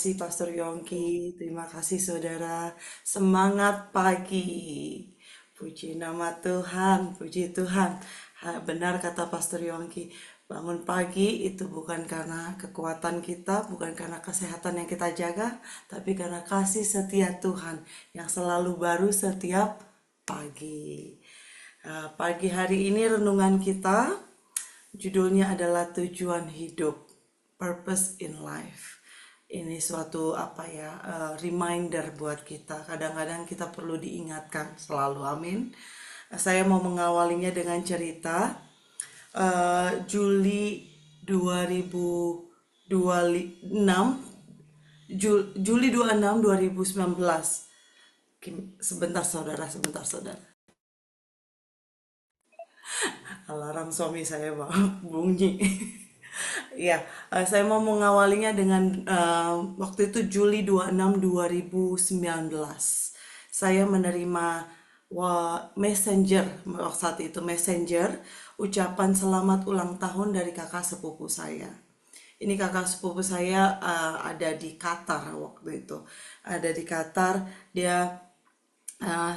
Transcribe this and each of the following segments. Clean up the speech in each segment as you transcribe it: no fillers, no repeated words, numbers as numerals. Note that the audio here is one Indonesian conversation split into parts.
kasih Pastor Yongki, terima kasih saudara. Semangat pagi. Puji nama Tuhan, puji Tuhan. Benar kata Pastor Yongki, bangun pagi itu bukan karena kekuatan kita, bukan karena kesehatan yang kita jaga, tapi karena kasih setia Tuhan yang selalu baru setiap pagi. Pagi hari ini renungan kita judulnya adalah tujuan hidup, purpose in life. Ini suatu reminder buat kita. Kadang-kadang kita perlu diingatkan selalu. Amin. Saya mau mengawalinya dengan cerita Juli 2026 Juli 26 2019. Sebentar saudara, sebentar saudara. Alarm suami saya bunyi. Ya, saya mau mengawalinya dengan waktu itu Juli 26 2019. Saya menerima messenger, saat itu messenger, ucapan selamat ulang tahun dari kakak sepupu saya. Ini kakak sepupu saya ada di Qatar waktu itu. Ada di Qatar, dia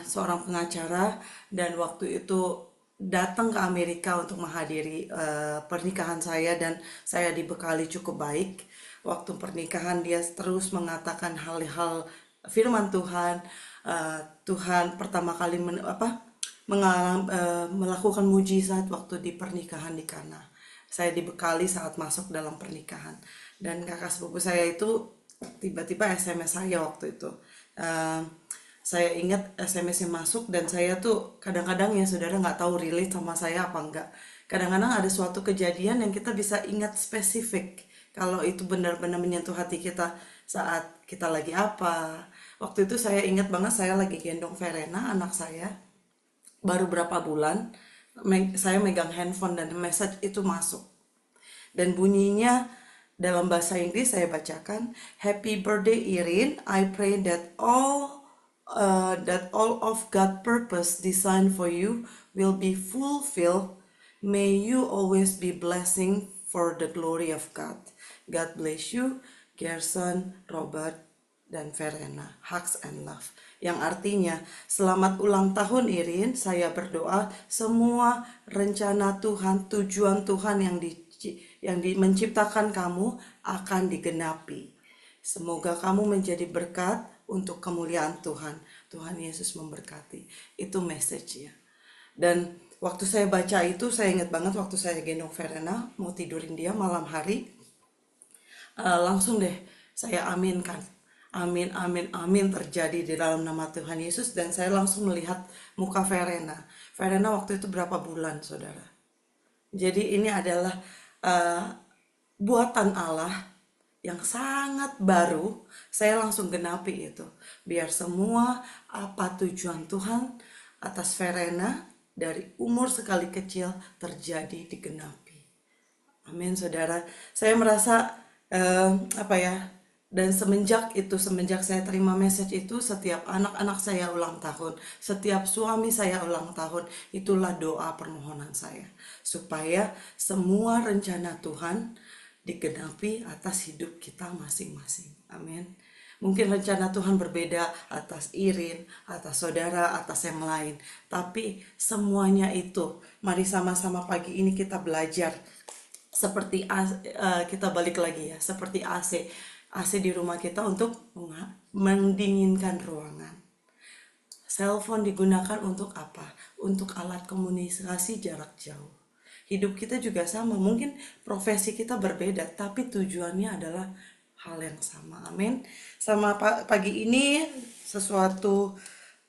seorang pengacara dan waktu itu datang ke Amerika untuk menghadiri pernikahan saya dan saya dibekali cukup baik. Waktu pernikahan dia terus mengatakan hal-hal firman Tuhan. Tuhan pertama kali melakukan mujizat waktu di pernikahan di Kana. Saya dibekali saat masuk dalam pernikahan dan kakak sepupu saya itu tiba-tiba SMS saya waktu itu. Eh, saya ingat SMS yang masuk dan saya tuh kadang-kadang ya saudara nggak tahu relate sama saya apa enggak. Kadang-kadang ada suatu kejadian yang kita bisa ingat spesifik kalau itu benar-benar menyentuh hati kita saat kita lagi apa. Waktu itu saya ingat banget saya lagi gendong Verena, anak saya, baru berapa bulan, saya megang handphone dan message itu masuk. Dan bunyinya dalam bahasa Inggris saya bacakan, Happy birthday Irin, I pray that all of God's purpose designed for you will be fulfilled. May you always be blessing for the glory of God. God bless you, Gerson, Robert, dan Verena. Hugs and love. Yang artinya, selamat ulang tahun Irin, saya berdoa semua rencana Tuhan, tujuan Tuhan yang menciptakan kamu akan digenapi. Semoga kamu menjadi berkat untuk kemuliaan Tuhan. Tuhan Yesus memberkati. Itu message-nya. Dan waktu saya baca itu, saya ingat banget waktu saya gendong Verena, mau tidurin dia malam hari, langsung deh saya aminkan. Amin, amin, amin terjadi di dalam nama Tuhan Yesus dan saya langsung melihat muka Verena. Verena waktu itu berapa bulan, saudara? Jadi ini adalah uh, buatan Allah yang sangat baru. Saya langsung genapi itu. Biar semua apa tujuan Tuhan atas Verena dari umur sekali kecil terjadi digenapi. Amin, saudara. Saya merasa eh, apa ya? Dan semenjak saya terima message itu, setiap anak-anak saya ulang tahun, setiap suami saya ulang tahun, itulah doa permohonan saya. Supaya semua rencana Tuhan digenapi atas hidup kita masing-masing. Amin. Mungkin rencana Tuhan berbeda atas Irin, atas saudara, atas yang lain. Tapi semuanya itu, mari sama-sama pagi ini kita belajar seperti kita balik lagi ya, seperti AC di rumah kita untuk mendinginkan ruangan. Cellphone digunakan untuk apa? Untuk alat komunikasi jarak jauh. Hidup kita juga sama, mungkin profesi kita berbeda, tapi tujuannya adalah hal yang sama. Amin. Sama pagi ini sesuatu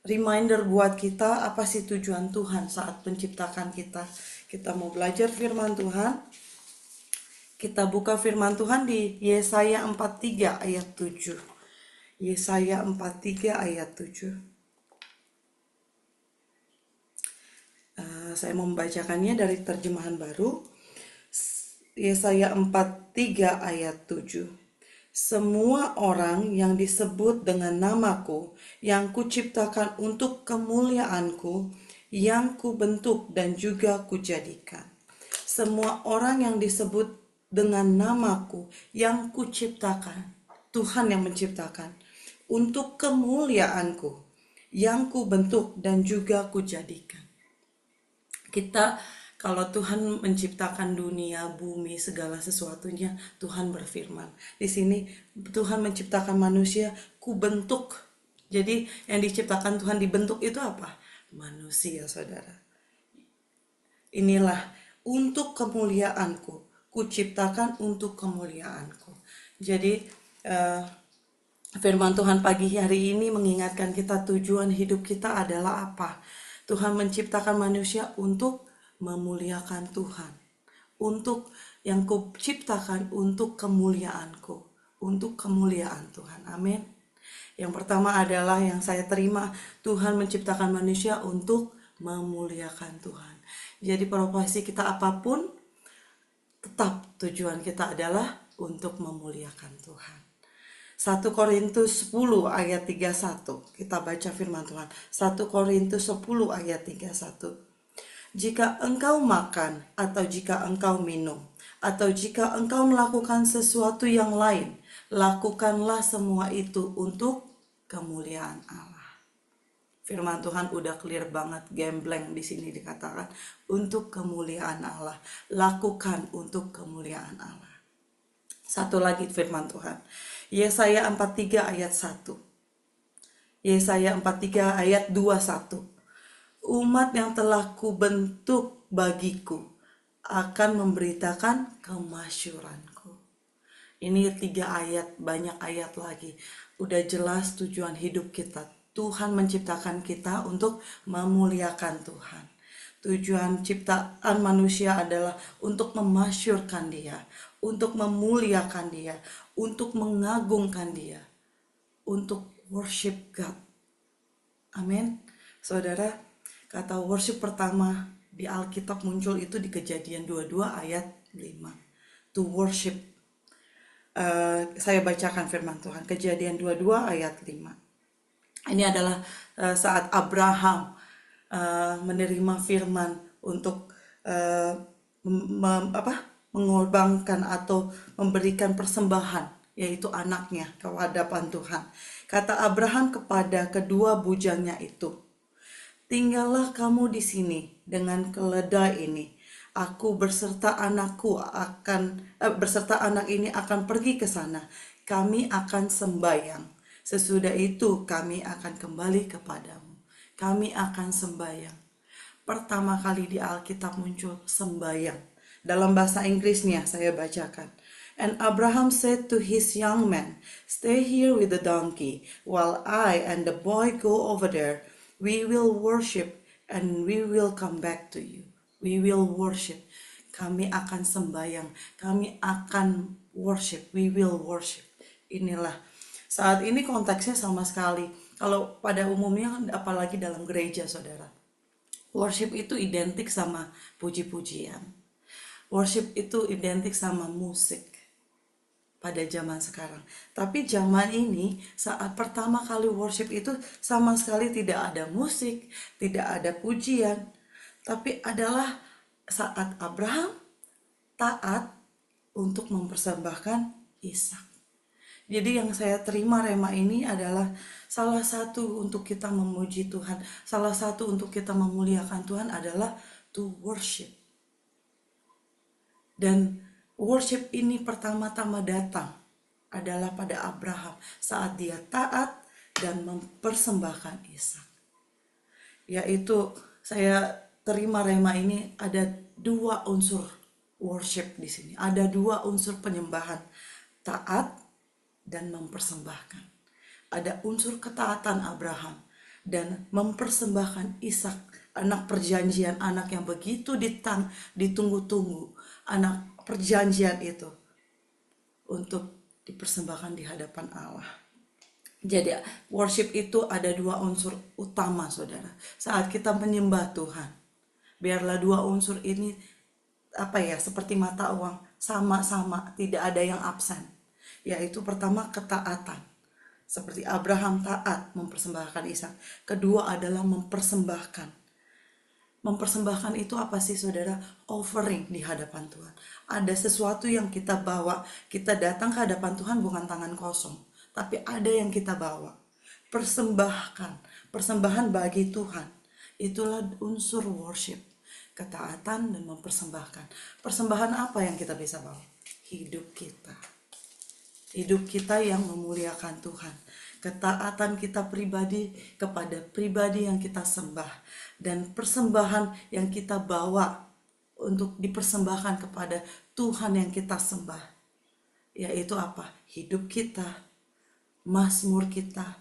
reminder buat kita apa sih tujuan Tuhan saat penciptakan kita. Kita mau belajar firman Tuhan. Kita buka firman Tuhan di Yesaya 43 ayat 7. Yesaya 43 ayat 7. Saya mau membacakannya dari terjemahan baru. Yesaya 43 ayat 7. Semua orang yang disebut dengan namaku, yang kuciptakan untuk kemuliaanku, yang kubentuk dan juga kujadikan. Semua orang yang disebut dengan namaku, yang kuciptakan. Tuhan yang menciptakan, untuk kemuliaanku, yang ku bentuk dan juga ku jadikan. Kita, kalau Tuhan menciptakan dunia, bumi, segala sesuatunya, Tuhan berfirman. Di sini Tuhan menciptakan manusia, ku bentuk. Jadi yang diciptakan Tuhan dibentuk itu apa? Manusia, saudara. Inilah untuk kemuliaanku, kuciptakan untuk kemuliaanku. Jadi firman Tuhan pagi hari ini mengingatkan kita tujuan hidup kita adalah apa? Tuhan menciptakan manusia untuk memuliakan Tuhan. Untuk yang kuciptakan untuk kemuliaanku, untuk kemuliaan Tuhan. Amin. Yang pertama adalah yang saya terima, Tuhan menciptakan manusia untuk memuliakan Tuhan. Jadi profesi kita apapun, tetap tujuan kita adalah untuk memuliakan Tuhan. 1 Korintus 10 ayat 31, kita baca firman Tuhan. 1 Korintus 10 ayat 31. Jika engkau makan, atau jika engkau minum, atau jika engkau melakukan sesuatu yang lain, lakukanlah semua itu untuk kemuliaan Allah. Firman Tuhan udah clear banget, gembleng di sini dikatakan untuk kemuliaan Allah. Lakukan untuk kemuliaan Allah. Satu lagi firman Tuhan. Yesaya 43 ayat 1. Yesaya 43 ayat 21. Umat yang telah kubentuk bagiku akan memberitakan kemasyuranku. Ini 3 ayat, banyak ayat lagi. Udah jelas tujuan hidup kita. Tuhan menciptakan kita untuk memuliakan Tuhan. Tujuan ciptaan manusia adalah untuk memasyurkan Dia, untuk memuliakan Dia, untuk mengagungkan Dia, untuk worship God. Amin. Saudara, kata worship pertama di Alkitab muncul itu di Kejadian 22 ayat 5. To worship. Saya bacakan firman Tuhan. Kejadian 22 ayat 5. Ini adalah saat Abraham menerima firman untuk mengorbankan atau memberikan persembahan, yaitu anaknya ke hadapan Tuhan. Kata Abraham kepada kedua bujangnya itu, tinggallah kamu di sini dengan keledai ini. Aku beserta anak ini akan pergi ke sana. Kami akan sembahyang. Sesudah itu kami akan kembali kepadamu. Kami akan sembahyang. Pertama kali di Alkitab muncul sembahyang. Dalam bahasa Inggrisnya saya bacakan. And Abraham said to his young man, stay here with the donkey, while I and the boy go over there. We will worship and we will come back to you. We will worship. Kami akan sembahyang. Kami akan worship. We will worship. Inilah. Saat ini konteksnya sama sekali. Kalau pada umumnya, apalagi dalam gereja, saudara. Worship itu identik sama puji-pujian. Worship itu identik sama musik pada zaman sekarang. Tapi zaman ini, saat pertama kali worship itu sama sekali tidak ada musik, tidak ada pujian. Tapi adalah saat Abraham taat untuk mempersembahkan Ishak. Jadi yang saya terima rema ini adalah salah satu untuk kita memuji Tuhan, salah satu untuk kita memuliakan Tuhan adalah to worship. Dan worship ini pertama-tama datang adalah pada Abraham saat dia taat dan mempersembahkan Ishak. Yaitu saya terima rema ini ada 2 unsur worship di sini, ada 2 unsur penyembahan, taat dan mempersembahkan. Ada unsur ketaatan Abraham dan mempersembahkan Ishak, anak perjanjian, anak yang begitu ditunggu-tunggu, anak perjanjian itu untuk dipersembahkan di hadapan Allah. Jadi worship itu ada 2 unsur utama, saudara. Saat kita menyembah Tuhan, biarlah 2 unsur ini seperti mata uang, sama-sama, tidak ada yang absen. Yaitu pertama ketaatan, seperti Abraham taat mempersembahkan Ishak. Kedua adalah mempersembahkan. Mempersembahkan itu apa sih, saudara? Offering di hadapan Tuhan. Ada sesuatu yang kita bawa, kita datang ke hadapan Tuhan bukan tangan kosong. tapi ada yang kita bawa. Persembahan bagi Tuhan. Itulah unsur worship, ketaatan dan mempersembahkan. Persembahan apa yang kita bisa bawa? Hidup kita. Hidup kita yang memuliakan Tuhan. Ketaatan kita pribadi kepada pribadi yang kita sembah. Dan persembahan yang kita bawa untuk dipersembahkan kepada Tuhan yang kita sembah. Yaitu apa? Hidup kita, mazmur kita,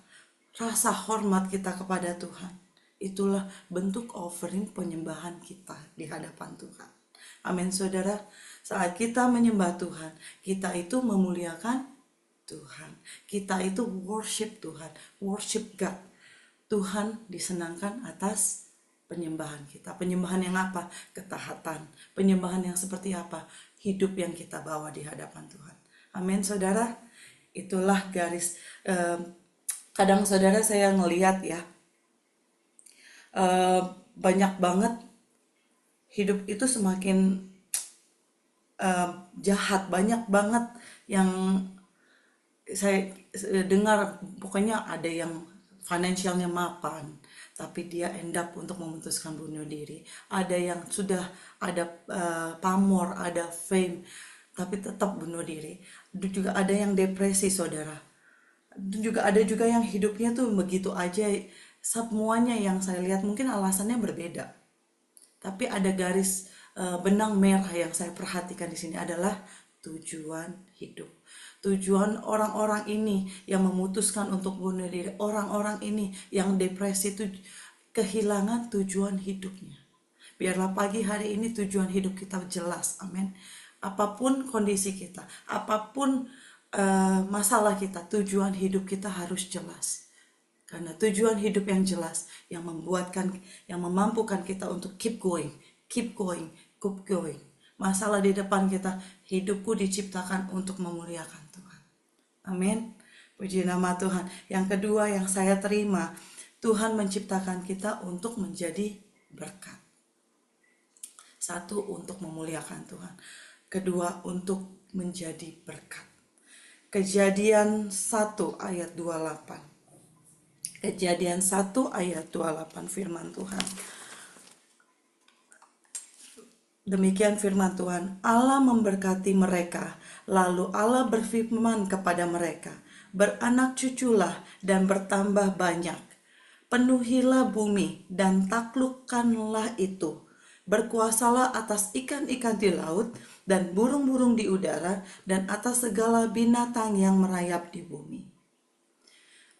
rasa hormat kita kepada Tuhan. Itulah bentuk offering penyembahan kita di hadapan Tuhan. Amin saudara. Saat kita menyembah Tuhan, kita itu memuliakan Tuhan. Kita itu worship Tuhan, worship God. Tuhan disenangkan atas penyembahan kita. Penyembahan yang apa? Ketaatan. Penyembahan yang seperti apa? Hidup yang kita bawa di hadapan Tuhan. Amin saudara. Itulah garis. Kadang saudara saya ngelihat ya, banyak banget hidup itu semakin jahat. Banyak banget yang saya dengar, pokoknya ada yang financialnya mapan, tapi dia end up untuk memutuskan bunuh diri. Ada yang sudah ada pamor, ada fame, tapi tetap bunuh diri. Juga ada yang depresi saudara. Juga ada juga yang hidupnya tuh begitu aja. Semuanya yang saya lihat mungkin alasannya berbeda. Tapi ada garis benang merah yang saya perhatikan di sini adalah tujuan hidup. Tujuan orang-orang ini yang memutuskan untuk bunuh diri, orang-orang ini yang depresi itu kehilangan tujuan hidupnya. Biarlah pagi hari ini tujuan hidup kita jelas, amin. Apapun kondisi kita, apapun masalah kita, tujuan hidup kita harus jelas. Karena tujuan hidup yang jelas yang memampukan kita untuk keep going. Masalah di depan kita, hidupku diciptakan untuk memuliakan Tuhan. Amin. Puji nama Tuhan. Yang kedua yang saya terima, Tuhan menciptakan kita untuk menjadi berkat. Satu, untuk memuliakan Tuhan. Kedua, untuk menjadi berkat. Kejadian 1 ayat 28. Kejadian 1 ayat 28 firman Tuhan. Demikian firman Tuhan, Allah memberkati mereka, lalu Allah berfirman kepada mereka, beranak cuculah dan bertambah banyak, penuhilah bumi dan taklukkanlah itu, berkuasalah atas ikan-ikan di laut dan burung-burung di udara dan atas segala binatang yang merayap di bumi.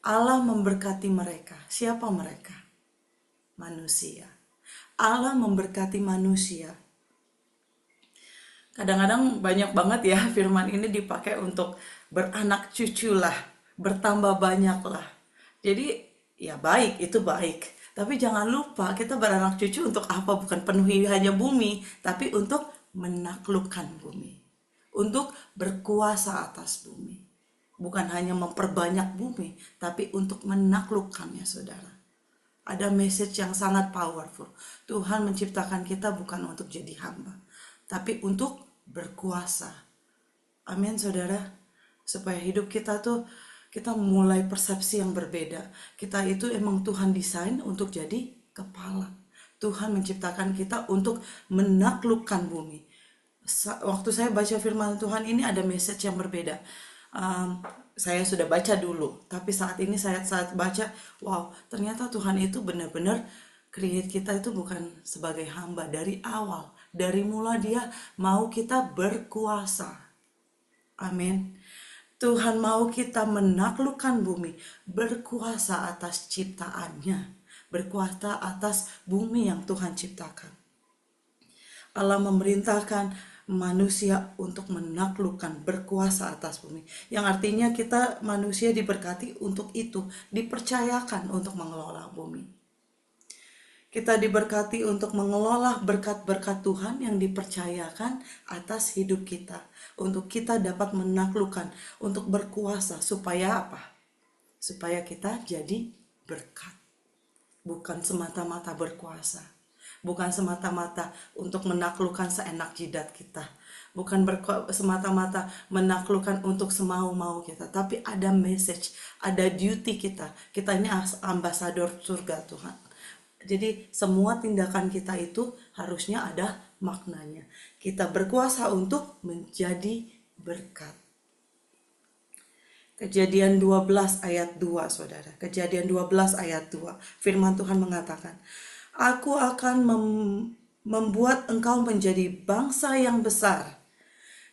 Allah memberkati mereka. Siapa mereka? Manusia. Allah memberkati manusia. Kadang-kadang banyak banget ya firman ini dipakai untuk beranak cuculah, bertambah banyaklah. Jadi ya baik, itu baik. Tapi jangan lupa kita beranak cucu untuk apa? Bukan penuhi hanya bumi, tapi untuk menaklukkan bumi. Untuk berkuasa atas bumi. Bukan hanya memperbanyak bumi, tapi untuk menaklukkannya saudara. Ada message yang sangat powerful. Tuhan menciptakan kita bukan untuk jadi hamba, tapi untuk berkuasa. Amin saudara. Supaya hidup kita tuh, kita mulai persepsi yang berbeda. Kita itu emang Tuhan desain untuk jadi kepala. Tuhan menciptakan kita untuk menaklukkan bumi. Waktu saya baca firman Tuhan ini ada message yang berbeda. Saya sudah baca dulu, tapi saat ini saat baca, wow, ternyata Tuhan itu benar-benar create kita itu bukan sebagai hamba dari awal. Dari mula dia mau kita berkuasa. Amin. Tuhan mau kita menaklukkan bumi, berkuasa atas ciptaannya, berkuasa atas bumi yang Tuhan ciptakan. Allah memerintahkan manusia untuk menaklukkan, berkuasa atas bumi. Yang artinya kita manusia diberkati untuk itu, dipercayakan untuk mengelola bumi. Kita diberkati untuk mengelola berkat-berkat Tuhan yang dipercayakan atas hidup kita. Untuk kita dapat menaklukkan, untuk berkuasa. Supaya apa? Supaya kita jadi berkat. Bukan semata-mata berkuasa. bukan semata-mata untuk menaklukkan seenak jidat kita, bukan semata-mata menaklukkan untuk semau-mau kita, tapi ada message, ada duty kita. Kita ini ambasador surga Tuhan. Jadi semua tindakan kita itu harusnya ada maknanya. Kita berkuasa untuk menjadi berkat. Kejadian 12 ayat 2, saudara. Kejadian 12 ayat 2. Firman Tuhan mengatakan, Aku akan membuat engkau menjadi bangsa yang besar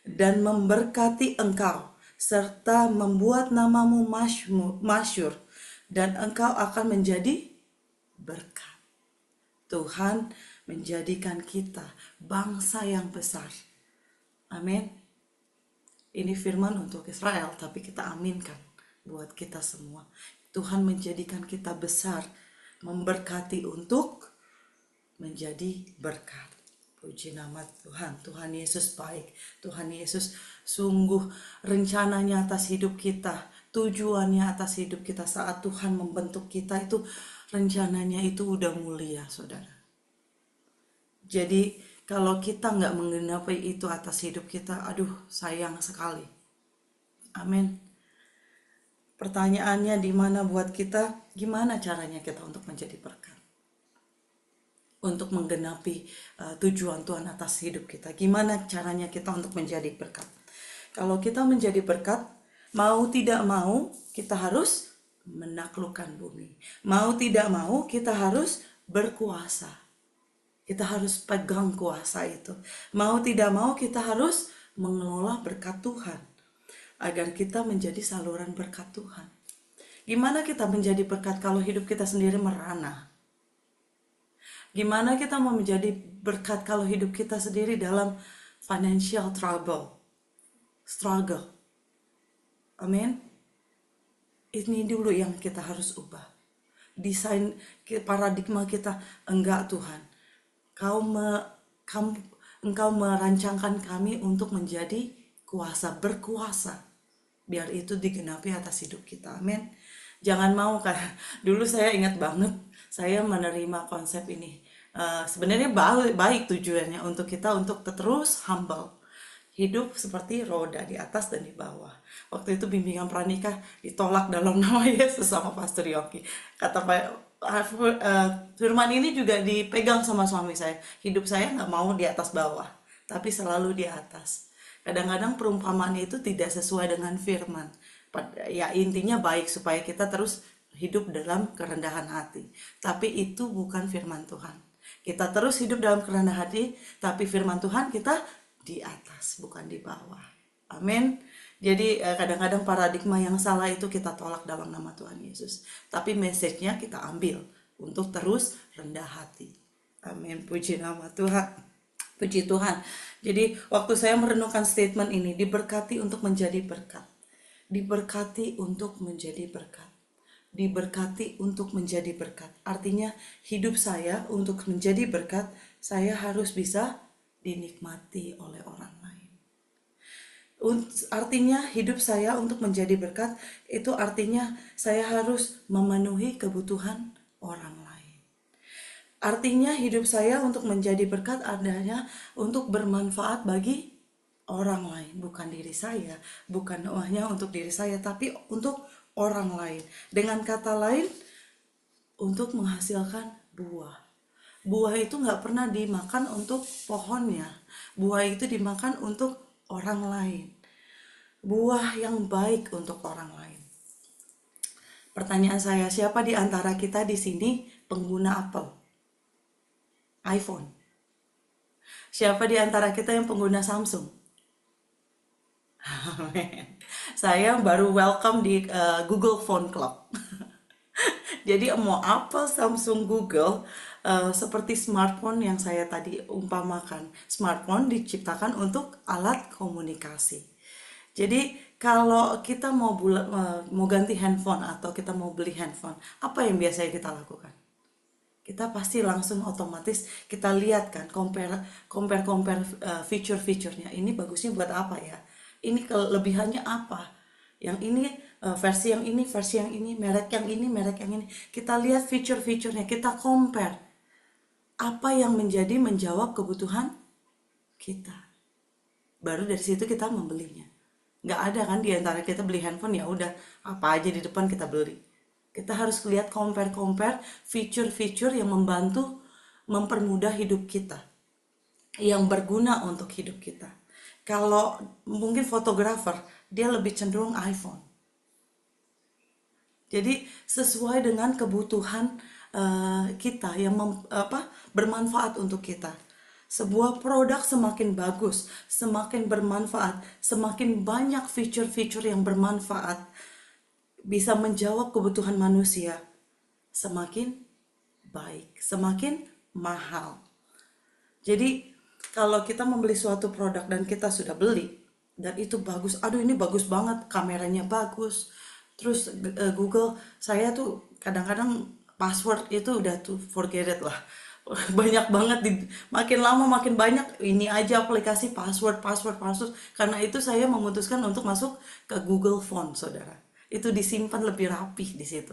dan memberkati engkau, serta membuat namamu masyhur, dan engkau akan menjadi berkat. Tuhan menjadikan kita bangsa yang besar. Amin. Ini firman untuk Israel, tapi kita aminkan buat kita semua. Tuhan menjadikan kita besar, memberkati untuk menjadi berkat. Puji nama Tuhan. Tuhan Yesus baik. Tuhan Yesus sungguh rencananya atas hidup kita, tujuannya atas hidup kita saat Tuhan membentuk kita itu, rencananya itu udah mulia, saudara. Jadi kalau kita nggak menggenapi itu atas hidup kita, aduh sayang sekali. Amin. Pertanyaannya di mana buat kita, gimana caranya kita untuk menjadi berkat? Untuk menggenapi tujuan Tuhan atas hidup kita. Gimana caranya kita untuk menjadi berkat? Kalau kita menjadi berkat, mau tidak mau kita harus menaklukkan bumi. Mau tidak mau kita harus berkuasa. Kita harus pegang kuasa itu. Mau tidak mau kita harus mengelola berkat Tuhan. Agar kita menjadi saluran berkat Tuhan. Gimana kita menjadi berkat kalau hidup kita sendiri merana? Gimana kita mau menjadi berkat kalau hidup kita sendiri dalam financial struggle? Amin. Ini dulu yang kita harus ubah. Desain paradigma kita, enggak Tuhan. Engkau merancangkan kami untuk menjadi berkuasa. Biar itu digenapi atas hidup kita. Amin. Jangan mau kan. Dulu saya ingat banget, saya menerima konsep ini. Sebenarnya baik tujuannya untuk kita untuk terus humble. Hidup seperti roda di atas dan di bawah. Waktu itu bimbingan pranikah ditolak dalam nama Yesus sama Pastor Yogi. Kata firman ini juga dipegang sama suami saya. Hidup saya nggak mau di atas bawah, tapi selalu di atas. Kadang-kadang perumpamaannya itu tidak sesuai dengan firman. Ya intinya baik supaya kita terus hidup dalam kerendahan hati. Tapi itu bukan firman Tuhan. Kita terus hidup dalam kerendahan hati, tapi firman Tuhan kita di atas, bukan di bawah. Amin. Jadi kadang-kadang paradigma yang salah itu kita tolak dalam nama Tuhan Yesus. Tapi message-nya kita ambil untuk terus rendah hati. Amin. Puji nama Tuhan. Puji Tuhan. Jadi waktu saya merenungkan statement ini, diberkati untuk menjadi berkat. Diberkati untuk menjadi berkat. Diberkati untuk menjadi berkat. Artinya hidup saya untuk menjadi berkat, saya harus bisa dinikmati oleh orang lain. Artinya hidup saya untuk menjadi berkat, itu artinya saya harus memenuhi kebutuhan orang lain. Artinya hidup saya untuk menjadi berkat adanya untuk bermanfaat bagi orang lain. Bukan diri saya, bukan hanya untuk diri saya, tapi untuk orang lain. Dengan kata lain, untuk menghasilkan buah. Buah itu gak pernah dimakan untuk pohonnya. Buah itu dimakan untuk orang lain. Buah yang baik untuk orang lain. Pertanyaan saya, siapa di antara kita di sini pengguna Apple? iPhone. Siapa di antara kita yang pengguna Samsung? Saya baru welcome di Google Phone Club. Jadi mau Apple, Samsung, Google, seperti smartphone yang saya tadi umpamakan. Smartphone diciptakan untuk alat komunikasi. Jadi kalau kita mau ganti handphone atau kita mau beli handphone, apa yang biasanya kita lakukan? Kita pasti langsung otomatis kita lihat kan, compare feature-featurenya. Ini bagusnya buat apa ya? Ini kelebihannya apa? Yang ini versi yang ini, merek yang ini. Kita lihat feature-featurenya, kita compare. apa yang menjawab kebutuhan kita. Baru dari situ kita membelinya. Nggak ada kan di antara kita beli handphone ya udah apa aja di depan kita beli. Kita harus lihat compare fitur-fitur yang membantu mempermudah hidup kita, yang berguna untuk hidup kita. Kalau mungkin fotografer, dia lebih cenderung iPhone. Jadi sesuai dengan kebutuhan kita yang bermanfaat untuk kita. Sebuah produk semakin bagus, semakin bermanfaat, semakin banyak fitur-fitur yang bermanfaat, bisa menjawab kebutuhan manusia, semakin baik, semakin mahal. Jadi kalau kita membeli suatu produk dan kita sudah beli dan itu bagus, aduh ini bagus banget, kameranya bagus. Terus Google, saya tuh kadang-kadang password itu udah tuh forget it lah. Banyak banget makin lama makin banyak ini aja aplikasi password. Karena itu saya memutuskan untuk masuk ke Google Phone, Saudara. Itu disimpan lebih rapih di situ.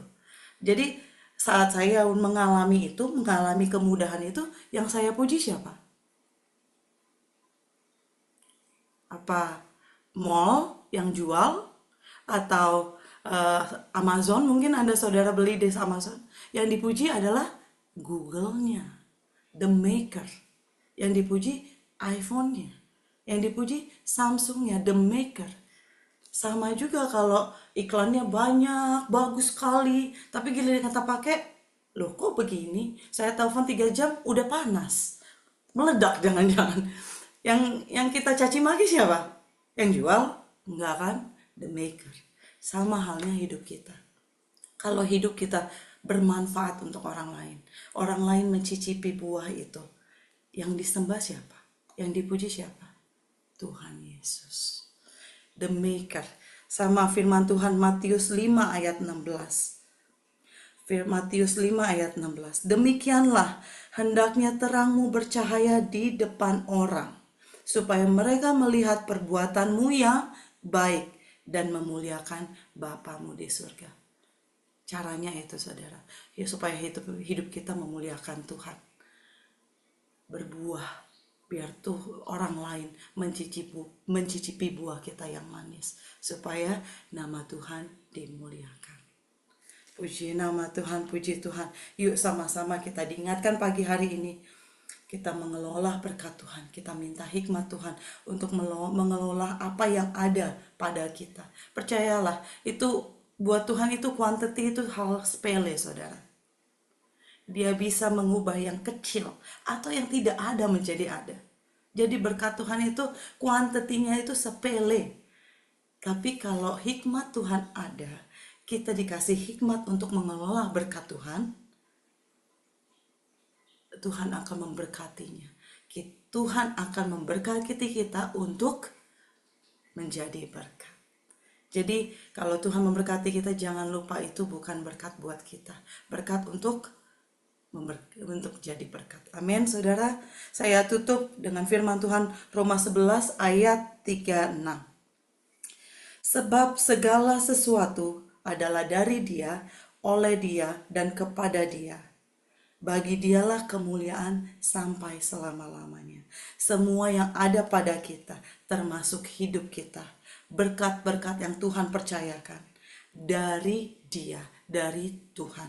Jadi saat saya mengalami kemudahan itu, yang saya puji siapa? Apa mall yang jual atau Amazon, mungkin Anda saudara beli di Amazon. Yang dipuji adalah Google-nya, the maker. Yang dipuji iPhone-nya. Yang dipuji Samsung-nya, the maker. Sama juga kalau iklannya banyak, bagus sekali, tapi giliran kata pakai, loh kok begini? Saya telepon 3 jam udah panas. Meledak jangan-jangan. Yang kita caci maki siapa? Yang jual? Enggak kan? The maker. Sama halnya hidup kita. Kalau hidup kita bermanfaat untuk orang lain mencicipi buah itu, yang disembah siapa? Yang dipuji siapa? Tuhan Yesus, the maker. Sama firman Tuhan Matius 5 ayat 16. Matius 5 ayat 16. Demikianlah hendaknya terangmu bercahaya di depan orang, supaya mereka melihat perbuatanmu yang baik dan memuliakan Bapamu di surga. Caranya itu, saudara, ya supaya hidup kita memuliakan Tuhan. Berbuah, biar tuh orang lain mencicipi buah kita yang manis, supaya nama Tuhan dimuliakan. Puji nama Tuhan, puji Tuhan. Yuk sama-sama kita diingatkan pagi hari ini, kita mengelola berkat Tuhan, kita minta hikmat Tuhan untuk mengelola apa yang ada pada kita. Percayalah, itu buat Tuhan itu quantity itu hal sepele, saudara. Dia bisa mengubah yang kecil atau yang tidak ada menjadi ada. Jadi berkat Tuhan itu kuantitinya itu sepele. Tapi kalau hikmat Tuhan ada, kita dikasih hikmat untuk mengelola berkat Tuhan, Tuhan akan memberkatinya. Tuhan akan memberkati kita untuk menjadi berkat. Jadi kalau Tuhan memberkati kita, jangan lupa itu bukan berkat buat kita. Berkat untuk jadi berkat. Amin, saudara. Saya tutup dengan firman Tuhan Roma 11 ayat 36. Sebab segala sesuatu adalah dari Dia, oleh Dia, dan kepada Dia. Bagi Dialah kemuliaan sampai selama-lamanya. Semua yang ada pada kita, termasuk hidup kita, berkat-berkat yang Tuhan percayakan, dari Dia, dari Tuhan,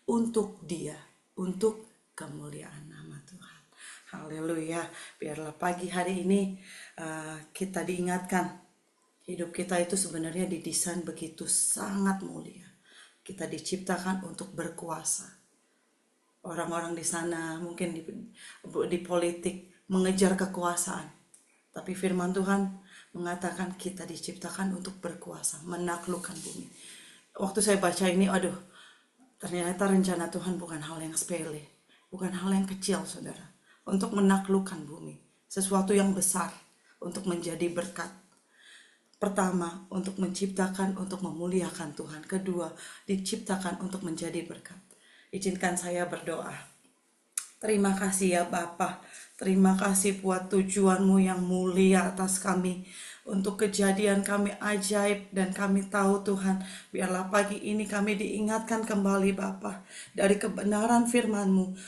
untuk Dia, untuk kemuliaan nama Tuhan. Haleluya. Biarlah pagi hari ini kita diingatkan, hidup kita itu sebenarnya didesain begitu sangat mulia. Kita diciptakan untuk berkuasa. Orang-orang di sana mungkin di politik mengejar kekuasaan. Tapi firman Tuhan mengatakan kita diciptakan untuk berkuasa, menaklukkan bumi. Waktu saya baca ini, aduh, ternyata rencana Tuhan bukan hal yang sepele, bukan hal yang kecil, saudara. Untuk menaklukkan bumi, sesuatu yang besar, untuk menjadi berkat. Pertama, untuk menciptakan, untuk memuliakan Tuhan. Kedua, diciptakan untuk menjadi berkat. Izinkan saya berdoa. Terima kasih ya Bapa. Terima kasih buat tujuanmu yang mulia atas kami. Untuk kejadian kami ajaib dan kami tahu Tuhan. Biarlah pagi ini kami diingatkan kembali Bapa. Dari kebenaran firman-Mu.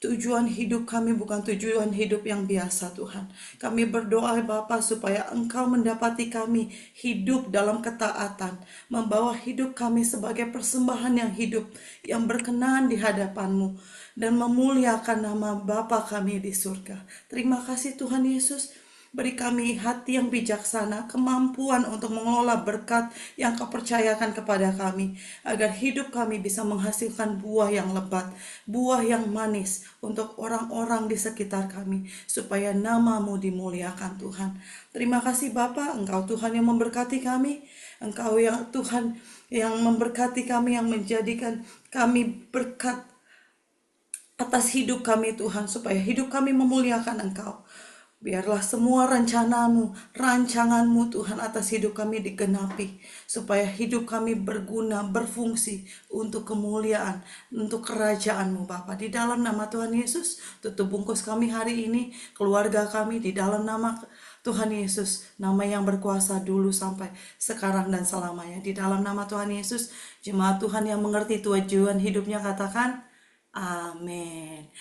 Tujuan hidup kami bukan tujuan hidup yang biasa, Tuhan. Kami berdoa Bapa supaya Engkau mendapati kami hidup dalam ketaatan, membawa hidup kami sebagai persembahan yang hidup, yang berkenan di hadapan-Mu, dan memuliakan nama Bapa kami di surga. Terima kasih Tuhan Yesus. Beri kami hati yang bijaksana, kemampuan untuk mengelola berkat yang Kau percayakan kepada kami, agar hidup kami bisa menghasilkan buah yang lebat, buah yang manis untuk orang-orang di sekitar kami, supaya nama-Mu dimuliakan Tuhan. Terima kasih Bapa, Engkau Tuhan yang memberkati kami, Engkau yang Tuhan yang memberkati kami, yang menjadikan kami berkat atas hidup kami Tuhan, supaya hidup kami memuliakan Engkau. Biarlah semua rencanamu, rancanganmu Tuhan atas hidup kami digenapi, supaya hidup kami berguna, berfungsi untuk kemuliaan, untuk kerajaanmu Bapa. Di dalam nama Tuhan Yesus, tutup bungkus kami hari ini, keluarga kami di dalam nama Tuhan Yesus, nama yang berkuasa dulu sampai sekarang dan selamanya. Di dalam nama Tuhan Yesus, jemaat Tuhan yang mengerti tujuan hidupnya katakan, amin.